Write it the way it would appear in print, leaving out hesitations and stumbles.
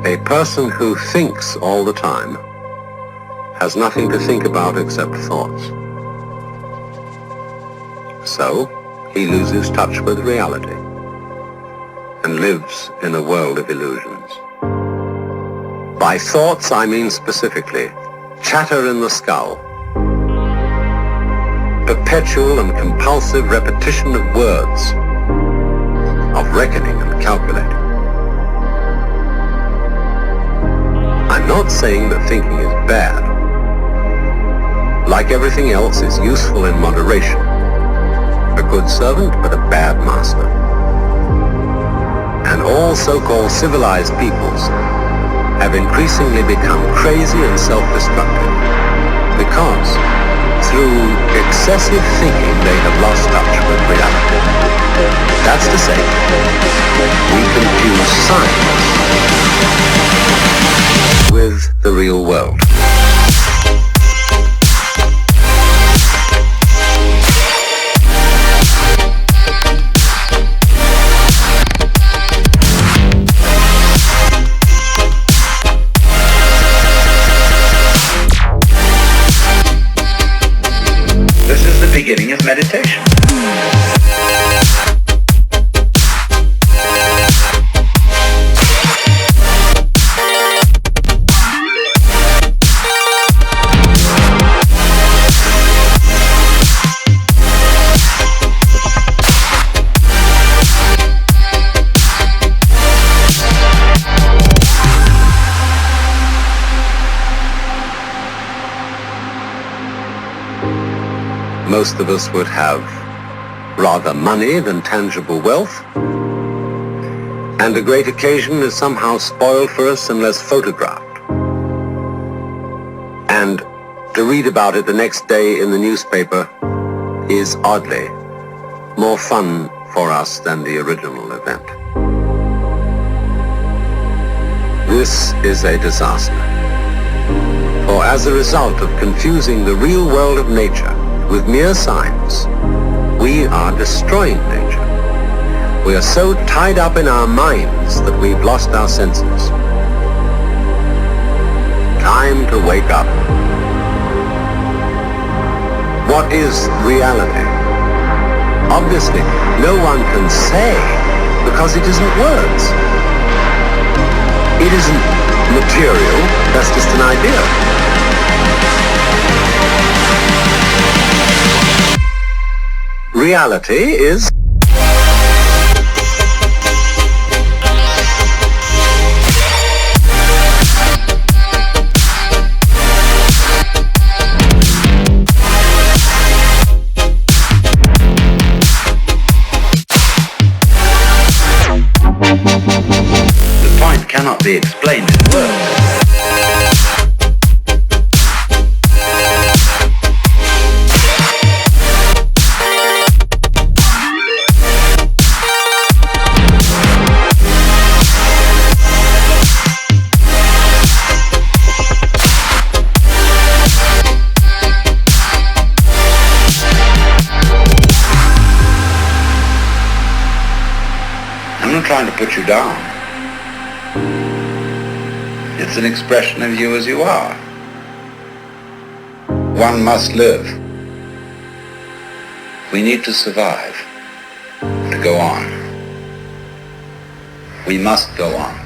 A person who thinks all the time has nothing to think about except thoughts. So, he loses touch with reality and lives in a world of illusions. By thoughts, I mean specifically chatter in the skull, perpetual and compulsive repetition of words, of reckoning and calculating. I'm not saying that thinking is bad. Like everything else, it's useful in moderation. A good servant, but a bad master. And all so-called civilized peoples have increasingly become crazy and self-destructive because through excessive thinking they have lost touch with reality. That's to say, we confuse science with the real world. This is the beginning of meditation. Most of us would have rather money than tangible wealth, and a great occasion is somehow spoiled for us unless photographed. And to read about it the next day in the newspaper is oddly more fun for us than the original event. This is a disaster. For as a result of confusing the real world of nature with mere signs, we are destroying nature. We are so tied up in our minds that we've lost our senses. Time to wake up. What is reality? Obviously, no one can say because it isn't words. It isn't material, that's just an idea. Reality is the point cannot be explained in words. I'm not trying to put you down. It's an expression of you as you are. One must live. We need to survive, to go on. We must go on.